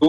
2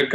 1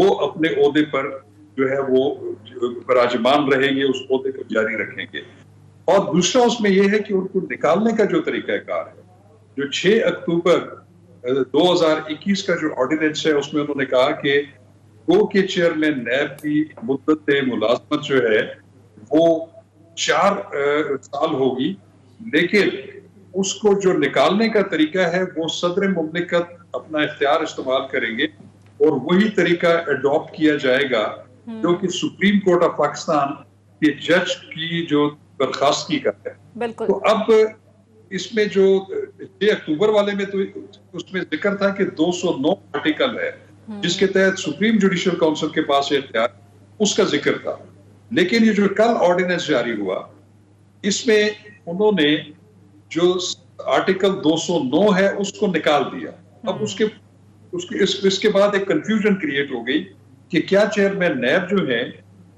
وہ اپنے عہدے پر جو ہے وہ براجمان رہیں گے، اس عہدے کو جاری رکھیں گے۔ اور دوسرا اس میں یہ ہے کہ ان کو نکالنے کا جو طریقہ کار ہے، جو 6 اکتوبر 2021 کا جو آرڈیننس ہے، اس میں انہوں نے کہا کہ گو کے چیئرمین نیب کی مدت ملازمت جو ہے وہ 4 سال ہوگی، لیکن اس کو جو نکالنے کا طریقہ ہے وہ صدر مملکت اپنا اختیار استعمال کریں گے، اور وہی طریقہ اڈاپٹ کیا جائے گا جو کہ سپریم کورٹ آف پاکستان کے جج کی جو برخاستگی کا ہے۔ تو اب اس میں جو 6 اکتوبر والے میں تو اس میں ذکر تھا کہ 209 آرٹیکل ہے جس کے تحت سپریم جوڈیشل کونسل کے پاس اختیار، اس کا ذکر تھا، لیکن یہ جو کل آرڈیننس جاری ہوا اس میں انہوں نے جو آرٹیکل 209 ہے اس کو نکال دیا۔ اب اس کے بعد ایک کنفیوژن کریٹ ہو گئی کہ کیا چیئرمین نیب جو ہیں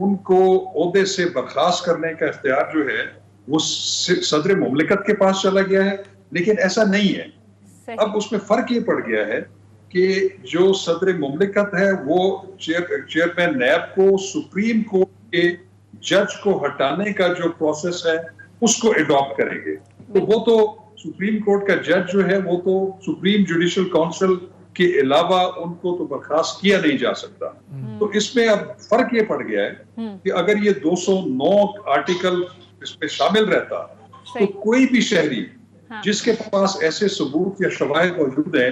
ان کو عہدے سے برخاست کرنے کا اختیار جو ہے وہ صدر مملکت کے پاس چلا گیا ہے، لیکن ایسا نہیں ہے۔ اب اس میں فرق یہ پڑ گیا ہے کہ جو صدر مملکت ہے وہ چیئرمین نیب کو سپریم کورٹ کے جج کو ہٹانے کا جو پروسیس ہے اس کو اڈاپٹ کریں گے۔ تو وہ تو سپریم کورٹ کا جج جو ہے وہ تو سپریم جوڈیشل کونسل کے علاوہ ان کو تو برخاست کیا نہیں جا سکتا۔ تو اس میں اب فرق یہ پڑ گیا ہے کہ اگر یہ 209 آرٹیکل اس میں شامل رہتا تو کوئی بھی شہری جس کے پاس ایسے ثبوت یا شواہد موجود ہیں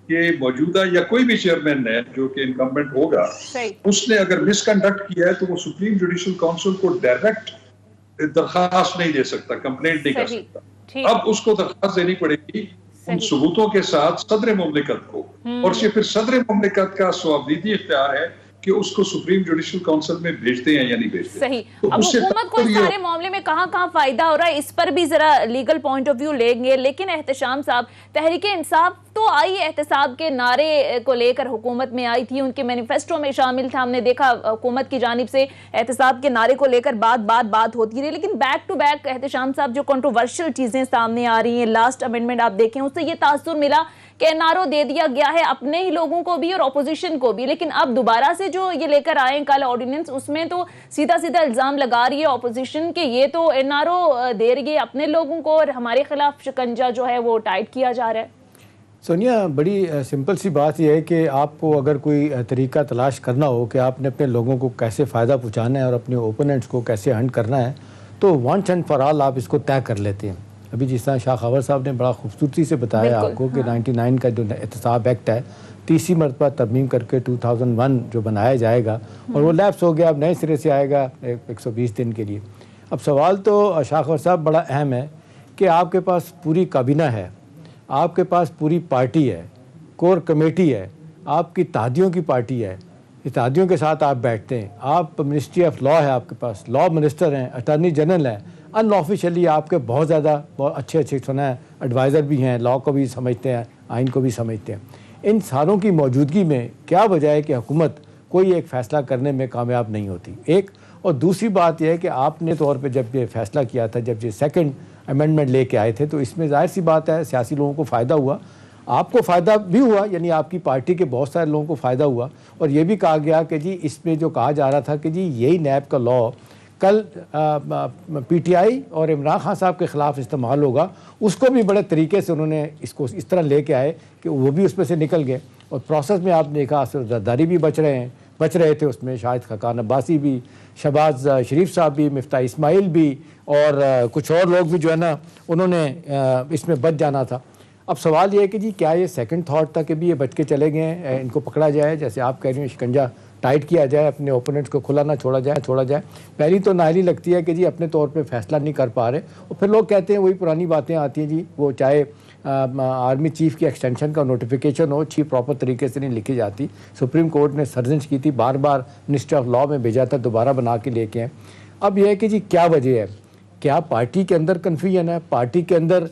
کہ موجودہ یا کوئی بھی چیئرمین ہے جو کہ انکمبنٹ ہوگا، اس نے اگر مس کنڈکٹ کیا ہے تو وہ سپریم جوڈیشل کونسل کو ڈائریکٹ درخواست نہیں دے سکتا، کمپلینٹ نہیں کر سکتا۔ اب اس کو درخواست دینی پڑے گی ان ثبوتوں کے ساتھ صدر مملکت کو، اور یہ پھر صدر مملکت کا سوابدیدی اختیار ہے کہ اس کو سپریم جوڈیشل کونسل میں بھیجتے ہیں یا نہیں بھیجتے۔ صحیح۔ اب حکومت کو اس سارے معاملے میں کہاں فائدہ ہو رہا ہے اس پر بھی ذرا لیگل پوائنٹ آف ویو لیں گے، لیکن احتشام صاحب، تحریک انصاف تو آئی احتساب کے نعرے کو لے کر حکومت میں آئی تھی، ان کے مینیفیسٹو میں شامل تھا، ہم نے دیکھا حکومت کی جانب سے احتساب کے نعرے کو لے کر بات ہوتی رہی، لیکن بیک ٹو بیک احتشام صاحب جو کنٹروورشل چیزیں سامنے آ رہی ہیں، لاسٹ امینڈمنٹ آپ دیکھیں اس سے یہ تاثر ملا کہ این آر او دے دیا گیا ہے اپنے ہی لوگوں کو بھی اور اپوزیشن کو بھی، لیکن اب دوبارہ سے جو یہ لے کر آئے ہیں کل آرڈیننس، اس میں تو سیدھا الزام لگا رہی ہے اپوزیشن کہ یہ تو این آر او دے رہی ہے اپنے لوگوں کو اور ہمارے خلاف شکنجہ جو ہے وہ ٹائٹ کیا جا رہا ہے۔ سونیا، بڑی سمپل سی بات یہ ہے کہ آپ کو اگر کوئی طریقہ تلاش کرنا ہو کہ آپ نے اپنے لوگوں کو کیسے فائدہ پہنچانا ہے اور اپنے اوپوننٹس کو کیسے ہنٹ کرنا ہے، تو ونس اینڈ فار آل آپ اس کو طے کر لیتے ہیں۔ ابھی جس طرح شاہ خاور صاحب نے بڑا خوبصورتی سے بتایا آپ کو کہ 99 کا جو احتساب ایکٹ ہے 30 مرتبہ ترمیم کر کے 2001 جو بنایا جائے گا اور وہ لیپس ہو گیا، اب نئے سرے سے آئے گا 120 دن کے لیے۔ اب سوال تو شاہ خاور صاحب بڑا اہم ہے کہ آپ کے پاس پوری کابینہ ہے، آپ کے پاس پوری پارٹی ہے، کور کمیٹی ہے، آپ کی اتحادیوں کی پارٹی ہے، اتحادیوں کے ساتھ آپ بیٹھتے ہیں، آپ منسٹری آف لا ہے، آپ کے پاس لا منسٹر ہیں، اٹارنی جنرل ہیں، ان آفیشلی آپ کے بہت زیادہ بہت اچھے سنا ہے ایڈوائزر بھی ہیں، لا کو بھی سمجھتے ہیں، آئین کو بھی سمجھتے ہیں۔ ان ساروں کی موجودگی میں کیا وجہ ہے کہ حکومت کوئی ایک فیصلہ کرنے میں کامیاب نہیں ہوتی؟ ایک اور دوسری بات یہ ہے کہ آپ نے طور پہ جب یہ فیصلہ کیا تھا، جب یہ سیکنڈ امینڈمنٹ لے کے آئے تھے، تو اس میں ظاہر سی بات ہے سیاسی لوگوں کو فائدہ ہوا، آپ کو فائدہ بھی ہوا، یعنی آپ کی پارٹی کے بہت سارے لوگوں کو فائدہ ہوا، اور یہ بھی کہا گیا کہ جی اس میں جو کہا جا رہا تھا کہ جی یہی نیب کا لا کل پی ٹی آئی اور عمران خان صاحب کے خلاف استعمال ہوگا، اس کو بھی بڑے طریقے سے انہوں نے اس کو اس طرح لے کے آئے کہ وہ بھی اس میں سے نکل گئے، اور پروسیس میں آپ نے دیکھا زرداری بھی بچ رہے تھے اس میں، شاہد خاقان عباسی بھی، شہباز شریف صاحب بھی، مفتاح اسماعیل بھی، اور کچھ اور لوگ بھی جو ہے نا انہوں نے اس میں بچ جانا تھا۔ اب سوال یہ ہے کہ جی کیا یہ سیکنڈ تھاٹ تھا کہ بھی یہ بچ کے چلے گئے ہیں، ان کو پکڑا جائے، جیسے آپ کہہ رہے ہیں شکنجہ ٹائٹ کیا جائے، اپنے اوپوننٹس کو کھلا نہ چھوڑا جائے۔ پہلی تو نااہلی لگتی ہے کہ جی اپنے طور پہ فیصلہ نہیں کر پا رہے، اور پھر لوگ کہتے ہیں وہی پرانی باتیں آتی ہیں جی، وہ چاہے آرمی چیف کی ایکسٹینشن کا نوٹیفیکیشن ہو، چیف پراپر طریقے سے نہیں لکھی جاتی۔ سپریم کورٹ نے سرزنش کی تھی، بار بار منسٹر آف لا میں بھیجا تھا، دوبارہ بنا کے لے کے آئے۔ اب یہ ہے کہ جی کیا وجہ ہے؟ کیا پارٹی کے اندر کنفیوژن ہے؟ پارٹی کے اندر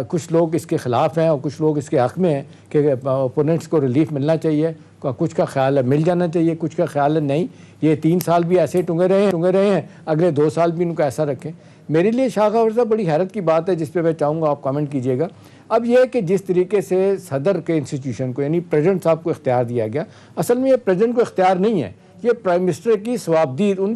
کچھ لوگ اس کے خلاف ہیں اور کچھ لوگ اس کے حق میں ہیں کہ اوپوننٹس کو ریلیف ملنا چاہیے، کچھ کا خیال ہے مل جانا چاہیے، کچھ کا خیال ہے نہیں، یہ 3 سال بھی ایسے ٹنگے رہے ہیں، اگلے 2 سال بھی ان کو ایسا رکھیں۔ میرے لیے شاہ خاور صاحب بڑی حیرت کی بات ہے جس پہ میں چاہوں گا آپ کامنٹ کیجیے گا۔ اب یہ ہے کہ جس طریقے سے صدر کے انسٹیٹیوشن کو یعنی پریزیڈنٹ صاحب کو اختیار دیا گیا، اصل میں یہ پریزیڈنٹ کو اختیار نہیں ہے، یہ پرائم منسٹر کی ثوابدید ان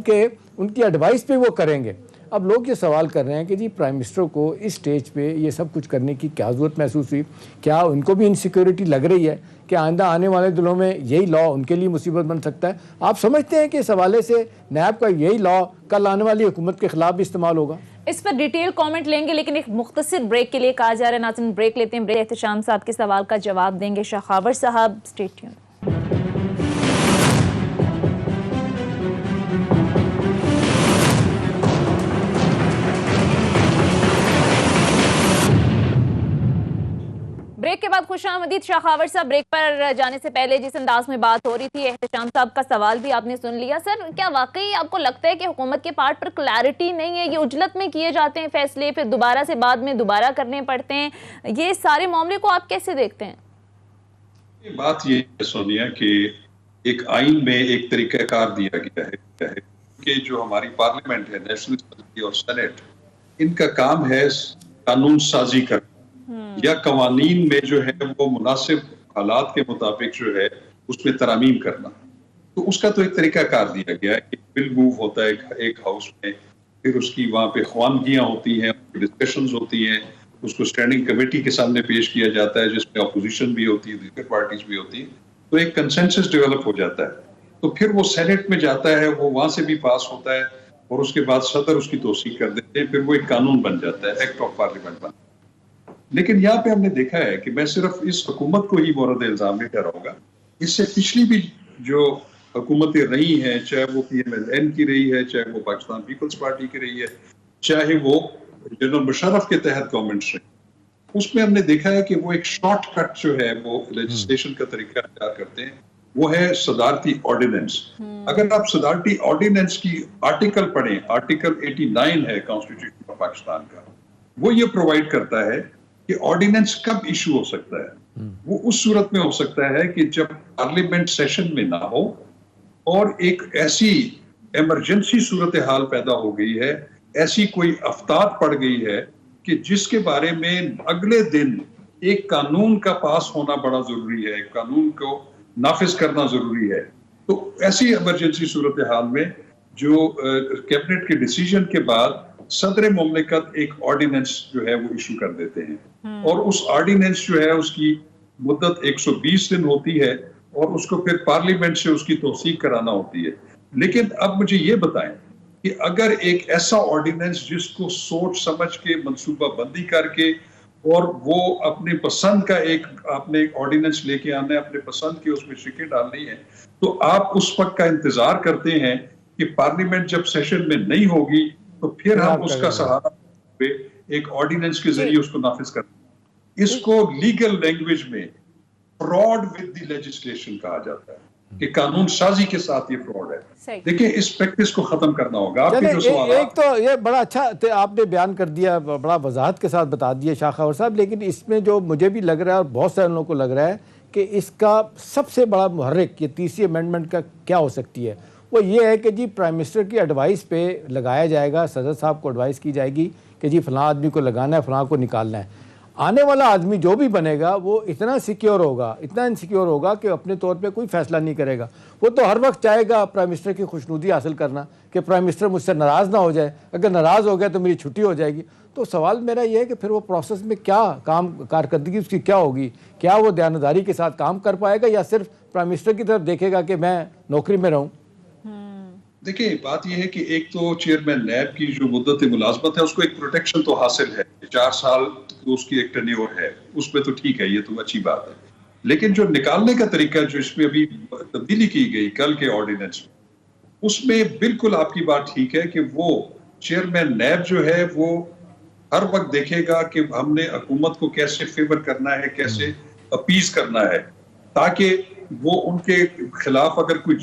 کی ایڈوائس پہ وہ کریں گے۔ اب لوگ یہ سوال کر رہے ہیں کہ جی پرائم منسٹر کو اس سٹیج پہ یہ سب کچھ کرنے کی کیا ضرورت محسوس ہوئی؟ کیا ان کو بھی انسیکیورٹی لگ رہی ہے کہ آئندہ آنے والے دنوں میں یہی لا ان کے لیے مصیبت بن سکتا ہے؟ آپ سمجھتے ہیں کہ اس حوالے سے نیب کا یہی لا کل آنے والی حکومت کے خلاف بھی استعمال ہوگا؟ اس پر ڈیٹیل کامنٹ لیں گے، لیکن ایک مختصر بریک کے لیے کہا جا رہا ہے۔ ناظرین بریک لیتے ہیں، بریک احتشام صاحب کے سوال کا جواب دیں گے شاخاور صاحب، اسٹے ٹیون۔ بریک کے بعد خوش آمدید شاخاور صاحب۔ بریک پر جانے سے پہلے جس انداز میں بات ہو رہی تھی، احتشام صاحب کا سوال بھی آپ نے سن لیا۔ سر، کیا واقعی آپ کو لگتا ہے کہ حکومت کے پارٹ پر کلیئرٹی نہیں ہے؟ یہ عجلت میں کیے جاتے ہیں فیصلے، پھر دوبارہ سے بعد میں دوبارہ کرنے پڑتے ہیں، یہ سارے معاملے کو آپ کیسے دیکھتے ہیں؟ بات یہ ہے سونیا کہ ایک آئین میں ایک طریقہ کار دیا گیا ہے کہ جو ہماری پارلیمنٹ ہے، نیشنل اسمبلی اور سینٹ، ان کا کام ہے قانون سازی کرنا یا قوانین میں جو ہے وہ مناسب حالات کے مطابق جو ہے اس میں ترامیم کرنا۔ تو اس کا تو ایک طریقہ کار دیا گیا ہے کہ بل موو ہوتا ہے ایک ہاؤس میں، پھر اس کی وہاں پہ خواندگیاں ہوتی ہیں، ڈسکشنز ہوتی ہیں، اس کو اسٹینڈنگ کمیٹی کے سامنے پیش کیا جاتا ہے جس میں اپوزیشن بھی ہوتی ہے، دیگر پارٹیز بھی ہوتی ہیں، تو ایک کنسنسس ڈیولپ ہو جاتا ہے۔ تو پھر وہ سینٹ میں جاتا ہے، وہ وہاں سے بھی پاس ہوتا ہے اور اس کے بعد صدر اس کی توثیق کر دیتے ہیں، پھر وہ ایک قانون بن جاتا ہے، ایکٹ آف پارلیمنٹ بن۔ لیکن یہاں پہ ہم نے دیکھا ہے کہ میں صرف اس حکومت کو ہی مورد الزام نہیں ٹھہراؤں گا، اس سے پچھلی بھی جو حکومتیں رہی ہیں، چاہے وہ PMLN کی رہی ہے، چاہے وہ پاکستان پیپلز پارٹی کی رہی ہے، چاہے وہ جنرل مشرف کے تحت گورنمنٹس رہی، اس میں ہم نے دیکھا ہے کہ وہ ایک شارٹ کٹ جو ہے وہ لیجسلیشن کا طریقہ اختیار کرتے ہیں، وہ ہے صدارتی آرڈیننس۔ اگر آپ صدارتی آرڈیننس کی آرٹیکل پڑھیں، آرٹیکل 89 ہے کانسٹیٹیوشن آف پاکستان کا، وہ یہ پرووائڈ کرتا ہے کہ آرڈیننس کب ایشو ہو سکتا ہے۔ وہ اس صورت میں ہو سکتا ہے کہ جب پارلیمنٹ سیشن میں نہ ہو اور ایک ایسی ایمرجنسی صورتحال پیدا ہو گئی ہے، ایسی کوئی آفتاب پڑ گئی ہے کہ جس کے بارے میں اگلے دن ایک قانون کا پاس ہونا بڑا ضروری ہے، ایک قانون کو نافذ کرنا ضروری ہے۔ تو ایسی ایمرجنسی صورتحال میں جو کیبنٹ کے ڈیسیجن کے بعد صدر مملکت ایک آرڈیننس جو ہے وہ ایشو کر دیتے ہیں، اور اس آرڈیننس جو ہے اس کی مدت 120 دن ہوتی ہے اور اس کو پھر پارلیمنٹ سے اس کی توثیق کرانا ہوتی ہے۔ لیکن اب مجھے یہ بتائیں کہ اگر ایک ایسا آرڈیننس جس کو سوچ سمجھ کے منصوبہ بندی کر کے اور وہ اپنے پسند کا ایک اپنے آرڈیننس لے کے آنا ہے، اپنے پسند کی اس میں شکیں ڈالنی ہے، تو آپ اس وقت کا انتظار کرتے ہیں کہ پارلیمنٹ جب سیشن میں نہیں ہوگی تو پھر ہم اس کا سہارا ایک آرڈیننس کے ذریعے اس کو نافذ کرتے ہیں۔ اس کو لیگل لینگویج میں فراڈ ود دی لیجسلیشن کہا جاتا ہے کہ قانون سازی کے ساتھ یہ فراڈ ہے۔ دیکھیں اس پریکٹس کو ختم کرنا ہوگا۔ آپ کے جو سوال ایک تو یہ بڑا اچھا آپ نے بیان کر دیا، بڑا وضاحت کے ساتھ بتا دیا شاخاور صاحب، لیکن اس میں جو مجھے بھی لگ رہا ہے اور بہت سارے لوگوں کو لگ رہا ہے کہ اس کا سب سے بڑا محرک یہ تیسری امینڈمنٹ کا کیا ہو سکتی ہے، وہ یہ ہے کہ جی پرائم منسٹر کی ایڈوائس پہ لگایا جائے گا، صدر صاحب کو ایڈوائس کی جائے گی کہ جی فلاں آدمی کو لگانا ہے، فلاں کو نکالنا ہے۔ آنے والا آدمی جو بھی بنے گا وہ اتنا سیکیور ہوگا، اتنا انسیکیور ہوگا کہ اپنے طور پہ کوئی فیصلہ نہیں کرے گا۔ وہ تو ہر وقت چاہے گا پرائم منسٹر کی خوشنودی حاصل کرنا کہ پرائم منسٹر مجھ سے ناراض نہ ہو جائے، اگر ناراض ہو گیا تو میری چھٹی ہو جائے گی۔ تو سوال میرا یہ ہے کہ پھر وہ پروسیس میں کیا کارکردگی اس کی کیا ہوگی؟ کیا وہ دیانتداری کے ساتھ کام کر پائے گا یا صرف پرائم منسٹر کی طرف دیکھے گا کہ میں نوکری میں رہوں؟ دیکھیں بات یہ ہے کہ ایک تو چیئرمین نیب کی جو مدت ملازمت ہے اس کو ایک پروٹیکشن تو حاصل ہے، 4 سال اس کی ایک ٹینیور ہے، اس پہ تو ٹھیک ہے، یہ تو اچھی بات ہے۔ لیکن جو نکالنے کا طریقہ جو اس میں ابھی تبدیلی کی گئی کل کے آرڈیننس میں، اس میں بالکل آپ کی بات ٹھیک ہے کہ وہ چیئرمین نیب جو ہے وہ ہر وقت دیکھے گا کہ ہم نے حکومت کو کیسے فیور کرنا ہے، کیسے اپیز کرنا ہے، تاکہ وہ ان کے خلاف اگر کوئی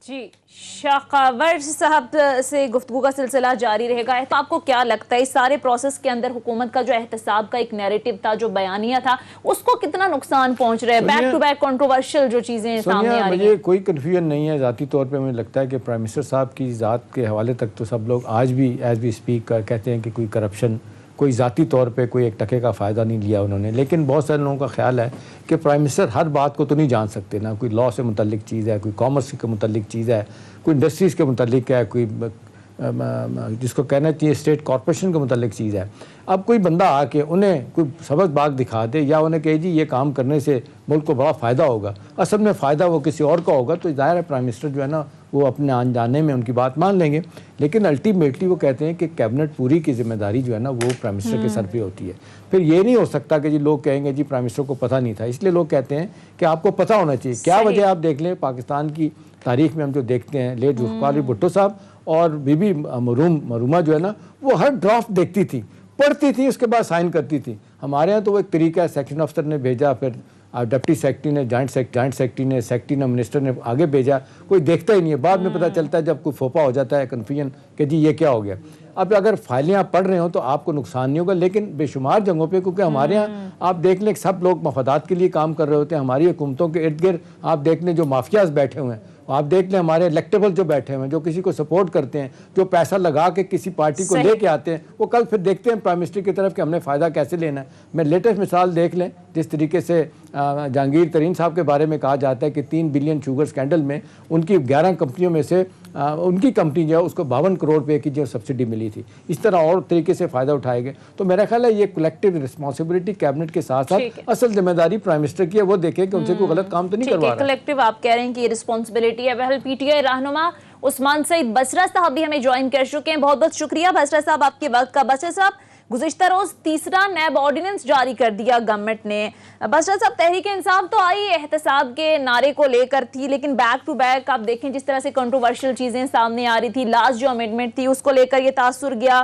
جی شاقاور صاحب سے گفتگو کا سلسلہ جاری رہے گا. تو آپ کو کیا لگتا ہے اس سارے پروسیس کے اندر حکومت کا جو احتساب کا ایک نیریٹو تھا, جو بیانیہ تھا, اس کو کتنا نقصان پہنچ رہا ہے؟ بیک ٹو بیک کنٹروورشل جو چیزیں سامنے آ رہی ہیں. مجھے کوئی کنفیوژن نہیں ہے ذاتی طور پہ. مجھے لگتا ہے کہ پرائم منسٹر صاحب کی ذات کے حوالے تک تو سب لوگ آج بھی ایز وی اسپیک کہتے ہیں کہ کوئی کرپشن, کوئی ذاتی طور پہ کوئی ایک ٹکے کا فائدہ نہیں لیا انہوں نے. لیکن بہت سارے لوگوں کا خیال ہے کہ پرائم منسٹر ہر بات کو تو نہیں جان سکتے نا. کوئی لاء سے متعلق چیز ہے, کوئی کامرس کے متعلق چیز ہے, کوئی انڈسٹریز کے متعلق ہے, کوئی جس کو کہنا چاہیے اسٹیٹ کارپوریشن کے متعلق چیز ہے. اب کوئی بندہ آ کے انہیں کوئی سبق باغ دکھا دے یا انہیں کہے جی یہ کام کرنے سے ملک کو بڑا فائدہ ہوگا, اصل میں فائدہ وہ کسی اور کا ہوگا, تو ظاہر ہے پرائم منسٹر جو ہے نا وہ اپنے آن جانے میں ان کی بات مان لیں گے. لیکن الٹیمیٹلی وہ کہتے ہیں کہ کیبنٹ پوری کی ذمہ داری جو ہے نا وہ پرائم منسٹر کے سر پہ ہوتی ہے. پھر یہ نہیں ہو سکتا کہ جی لوگ کہیں گے جی پرائم منسٹر کو پتہ نہیں تھا. اس لیے لوگ کہتے ہیں کہ آپ کو پتہ ہونا چاہیے. کیا وجہ آپ دیکھ لیں پاکستان کی تاریخ میں ہم جو دیکھتے ہیں, لیٹ ذوالفقار علی بھٹو صاحب اور بی بی مرومہ جو ہے نا وہ ہر ڈرافٹ دیکھتی تھی, پڑھتی تھی, اس کے بعد سائن کرتی تھی. ہمارے ہاں تو وہ ایک طریقہ ہے, سیکشن افسر نے بھیجا, پھر ڈپٹی سیکرٹری نے, جوائنٹ سیکرٹری نے, سیکرٹری نے, منسٹر نے آگے بھیجا, کوئی دیکھتا ہی نہیں ہے. بعد میں پتہ چلتا ہے جب کوئی پھوپا ہو جاتا ہے کنفیوژن کہ جی یہ کیا ہو گیا. اب اگر فائلیں آپ پڑھ رہے ہوں تو آپ کو نقصان نہیں ہوگا, لیکن بے شمار جگہوں پہ, کیونکہ ہمارے یہاں آپ دیکھ لیں سب لوگ مفادات کے لیے کام کر رہے ہوتے ہیں. ہماری حکومتوں کے ارد گرد آپ دیکھ لیں جو مافیاز بیٹھے ہوئے ہیں, آپ دیکھ لیں ہمارے الیکٹیبل جو بیٹھے ہوئے ہیں, جو کسی کو سپورٹ کرتے ہیں, جو پیسہ لگا کے کسی پارٹی کو لے کے آتے ہیں, وہ کل پھر دیکھتے ہیں پرائم منسٹر کی طرف کہ ہم نے فائدہ کیسے لینا ہے. میں لیٹسٹ مثال دیکھ لیں, جس طریقے سے جہانگیر ترین صاحب کے بارے میں کہا جاتا ہے کہ 3 بلین شوگر سکینڈل میں ان کی 11 کمپنیوں میں سے ان کی کمپنی جو ہے اس کو 52 کروڑ روپے کی جو سبسڈی ملی تھی. اس طرح اور طریقے سے فائدہ اٹھائے گئے. تو میرا خیال ہے یہ کلیکٹیو رسپانسبلٹی کیبنٹ کے ساتھ ساتھ اصل ذمہ داری پرائم منسٹر کی ہے, وہ دیکھیں کہ ان سے کوئی غلط کام تو نہیں کروا رہا. کلیکٹیو آپ کہہ رہے ہیں کہ یہ رسپانسبلٹی ہے. بہرحال پی ٹی آئی رہنما عثمان سعید بصرہ صاحب بھی ہمیں جوائن کر چکے ہیں. بہت بہت شکریہ بصرہ صاحب آپ کے وقت کا. بصرہ صاحب گزشتہ روز تیسرا نیب آرڈیننس جاری کر دیا گورنمنٹ نے. بصرہ صاحب تحریک انصاف تو آئی احتساب کے نعرے کو لے کر تھی, لیکن بیک ٹو بیک آپ دیکھیں جس طرح سے کنٹروورشل چیزیں سامنے آ رہی تھی. لاسٹ جو امینڈمنٹ تھی اس کو لے کر یہ تاثر گیا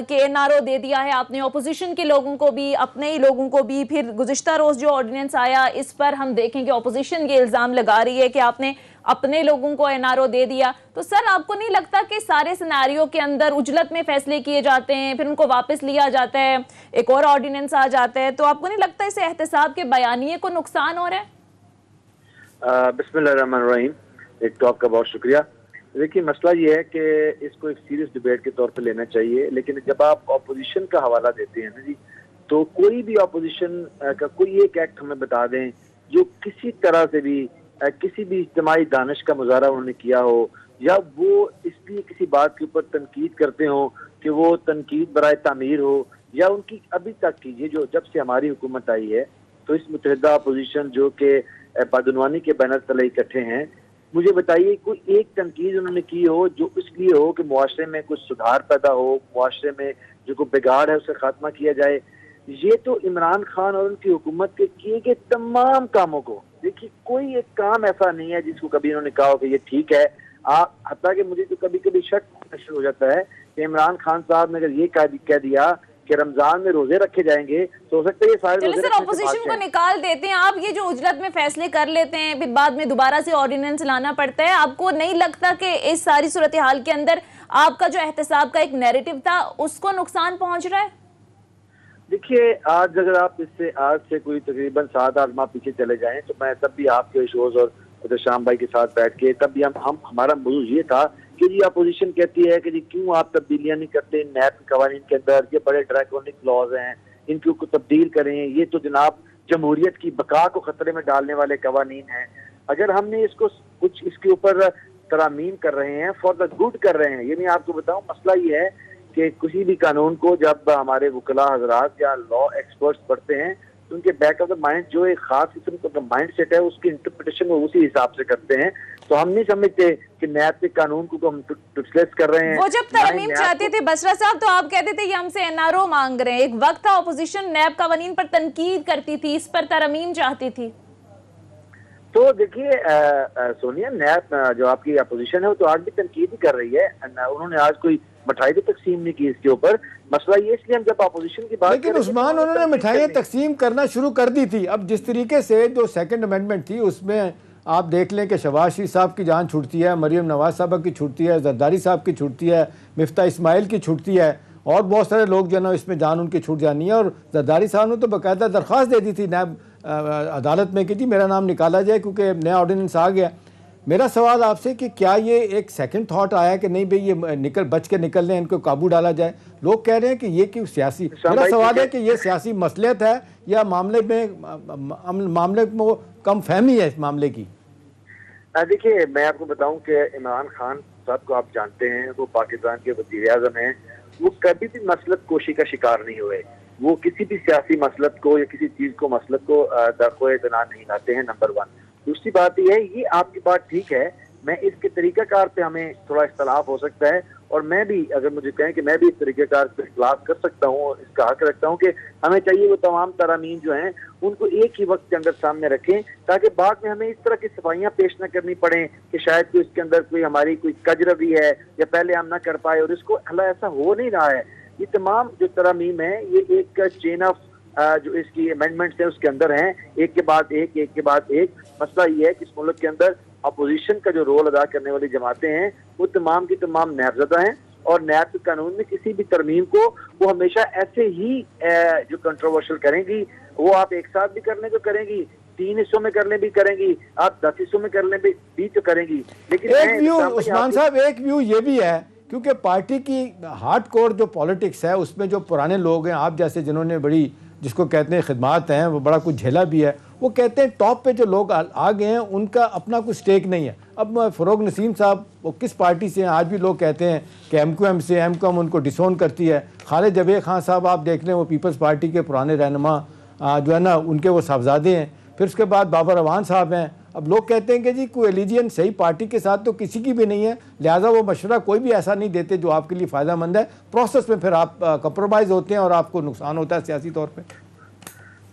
کہ این آر او دے دیا ہے آپ نے اپوزیشن کے لوگوں کو بھی, اپنے ہی لوگوں کو بھی. پھر گزشتہ روز جو آرڈیننس آیا اس پر ہم دیکھیں کہ اپوزیشن یہ الزام لگا رہی ہے کہ آپ نے اپنے لوگوں کو این آر او دے دیا. تو سر آپ کو نہیں لگتا کہ سارے سیناریو کے اندر اجلت میں فیصلے کیے جاتے ہیں, پھر ان کو واپس لیا جاتا ہے, ایک اور آرڈیننس آ جاتا ہے, تو آپ کو نہیں لگتا اسے احتساب کے بیانیے کو نقصان ہو رہا ہے؟ بسم اللہ الرحمن الرحیم. ایک تو آپ کا بہت شکریہ. دیکھیے مسئلہ یہ ہے کہ اس کو ایک سیریس ڈیبیٹ کے طور پہ لینا چاہیے, لیکن جب آپ اپوزیشن کا حوالہ دیتے ہیں نا جی, تو کوئی بھی اپوزیشن کا کوئی ایک ایکٹ ہمیں بتا دیں جو کسی طرح سے بھی کسی بھی اجتماعی دانش کا مظاہرہ انہوں نے کیا ہو, یا وہ اس لیے کسی بات کے اوپر تنقید کرتے ہوں کہ وہ تنقید برائے تعمیر ہو, یا ان کی ابھی تک کی یہ جو جب سے ہماری حکومت آئی ہے تو اس متحدہ اپوزیشن جو کہ بدعنوانی کے بینر تلے اکٹھے ہیں, مجھے بتائیے کوئی ایک تنقید انہوں نے کی ہو جو اس لیے ہو کہ معاشرے میں کچھ سدھار پیدا ہو, معاشرے میں جو کوئی بگاڑ ہے اسے خاتمہ کیا جائے. یہ تو عمران خان اور ان کی حکومت کے کیے گئے تمام کاموں کو, دیکھیے کوئی ایک کام ایسا نہیں ہے جس کو کبھی انہوں نے کہا ہو کہ یہ ٹھیک ہے. حتیٰ کہ مجھے تو کبھی کبھی شک ہو جاتا ہے کہ عمران خان صاحب نے اگر یہ کہہ دیا کہ رمضان میں روزے رکھے جائیں گے تو ہو سکتا ہے یہ سارے روزے سر اپوزیشن کو نکال دیتے ہیں آپ, یہ جو اجلت میں فیصلے کر لیتے ہیں پھر بعد میں دوبارہ سے آرڈیننس لانا پڑتا ہے. آپ کو نہیں لگتا کہ اس ساری صورتحال کے اندر آپ کا جو احتساب کا ایک نیریٹو تھا اس کو نقصان پہنچ رہا ہے؟ دیکھیے آج اگر آپ آج سے کوئی تقریباً 7-8 ماہ پیچھے چلے جائیں تو میں تب بھی آپ کے شوز اور شام بھائی کے ساتھ بیٹھ کے تب بھی ہمارا موضوع یہ تھا کہ جی اپوزیشن کہتی ہے کہ جی کیوں آپ تبدیلیاں نہیں کرتے نیب کے قوانین کے اندر, یہ بڑے ڈریکونک کلاز ہیں, ان کو تبدیل کریں, یہ تو جناب جمہوریت کی بقا کو خطرے میں ڈالنے والے قوانین ہیں. اگر ہم نے اس کو کچھ اس کے اوپر ترامیم کر رہے ہیں فار دا گڈ کر رہے ہیں, یہ میں آپ کو بتاؤں مسئلہ یہ ہے کہ کسی بھی قانون کو جب ہمارے وکلاء حضرات یا لا ایکسپرٹس پڑھتے ہیں تو ان کے بیک آف دا مائنڈ جو ایک خاص قسم کا مائنڈ سیٹ ہے اس کی انٹرپریٹیشن وہ اسی حساب سے کرتے ہیں. تو ہم نہیں سمجھتے کہ نیب کے قانون کو ہم ٹرانسلیٹ کر رہے ہیں. وہ جب ترمیم چاہتے تھے بصرہ صاحب تو آپ کہتے تھے یہ ہم سے این آر او مانگ رہے ہیں. ایک وقت تھا اپوزیشن نیب قوانین پر تنقید کرتی تھی, اس پر ترمیم چاہتی تھی. تو دیکھیے سونیا, نیب جو آپ کی اپوزیشن ہے وہ تو آج بھی تنقید ہی کر رہی ہے. انہوں نے آج کوئی مٹھائی تو تقسیم نہیں کی اس کے اوپر. مسئلہ یہ اس لیے ہم جب اپوزیشن کی بات لیکن عثمان انہوں نے مٹھائیاں تقسیم کرنا شروع کر دی تھی. اب جس طریقے سے جو سیکنڈ امینڈمنٹ تھی اس میں آپ دیکھ لیں کہ شہباز شریف صاحب کی جان چھوٹتی ہے, مریم نواز صاحبہ کی چھوٹتی ہے, زرداری صاحب کی چھوٹتی ہے, مفتاح اسماعیل کی چھوٹتی ہے, اور بہت سارے لوگ جو ہے نا اس میں جان ان کی چھوٹ جانی ہے. اور زرداری صاحب نے تو باقاعدہ درخواست دے دی تھی نیب عدالت میں کہ جی میرا نام نکالا جائے کیونکہ نیا آرڈیننس آ گیا. میرا سوال آپ سے کہ کیا یہ ایک سیکنڈ تھاٹ آیا کہ نہیں بھئی یہ بچ کے نکل لیں, ان کو قابو ڈالا جائے؟ لوگ کہہ رہے ہیں کہ یہ کیوں سیاسی, میرا سوال ہے کہ یہ سیاسی مصلحت ہے یا معاملے میں کم فہمی ہے اس معاملے کی؟ دیکھیے میں آپ کو بتاؤں کہ عمران خان صاحب کو آپ جانتے ہیں, وہ پاکستان کے وزیر اعظم ہیں, وہ کبھی بھی مسلط کوشی کا شکار نہیں ہوئے. وہ کسی بھی سیاسی مسلط کو یا کسی چیز کو مسلط کو درخواہ اعتنا نہیں لاتے ہیں, نمبر 1. دوسری بات یہ ہے, یہ آپ کی بات ٹھیک ہے, میں اس کے طریقہ کار پہ ہمیں تھوڑا اختلاف ہو سکتا ہے, اور میں بھی اگر مجھے کہیں کہ میں بھی اس طریقہ کار پہ اختلاف کر سکتا ہوں اور اس کا حق رکھتا ہوں کہ ہمیں چاہیے وہ تمام ترامین جو ہیں ان کو ایک ہی وقت کے اندر سامنے رکھیں, تاکہ بعد میں ہمیں اس طرح کی صفائیاں پیش نہ کرنی پڑیں کہ شاید کوئی اس کے اندر کوئی ہماری کوئی کج روی ہے یا پہلے ہم نہ کر پائے, اور اس کو اللہ ایسا ہو نہیں رہا ہے. یہ تمام جو ترامیم ہیں یہ ایک چین آف جو اس کی امینڈمنٹس ہیں اس کے اندر ہیں, ایک کے بعد ایک. مسئلہ یہ ہے کہ اس ملک کے اندر اپوزیشن کا جو رول ادا کرنے والی جماعتیں ہیں وہ تمام کی تمام نیب زدہ ہیں, اور نیب کے قانون میں کسی بھی ترمیم کو وہ ہمیشہ ایسے ہی جو کنٹروورشل کریں گی, وہ آپ ایک ساتھ بھی کرنے کو کریں گی, 3 حصوں میں کرنے بھی کریں گی, آپ 10 حصوں میں کرنے بھی تو کریں گی. لیکن ایک ویو عثمان صاحب, ایک ویو یہ بھی ہے کیونکہ پارٹی کی ہارڈ کور جو پالیٹکس ہے اس میں جو پرانے لوگ ہیں آپ جیسے جنہوں نے بڑی جس کو کہتے ہیں خدمات ہیں, وہ بڑا کچھ جھیلا بھی ہے, وہ کہتے ہیں ٹاپ پہ جو لوگ آ گئے ہیں ان کا اپنا کوئی سٹیک نہیں ہے. اب فروغ نسیم صاحب وہ کس پارٹی سے ہیں, آج بھی لوگ کہتے ہیں کہ ایم کیو ایم سے, ایم کیو ایم ان کو ڈسون کرتی ہے. خالد جاوید خان صاحب آپ دیکھ لیں وہ پیپلز پارٹی کے پرانے رہنما جو ہے نا ان کے وہ صاحبزادے ہیں. پھر اس کے بعد بابر اعوان صاحب ہیں. اب لوگ کہتے ہیں کہ جی کوئی ایلیجین صحیح پارٹی کے ساتھ تو کسی کی بھی نہیں ہے, لہٰذا وہ مشورہ کوئی بھی ایسا نہیں دیتے جو آپ کے لیے فائدہ مند ہے. پروسیس میں پھر آپ کمپرومائز ہوتے ہیں اور آپ کو نقصان ہوتا ہے سیاسی طور پہ.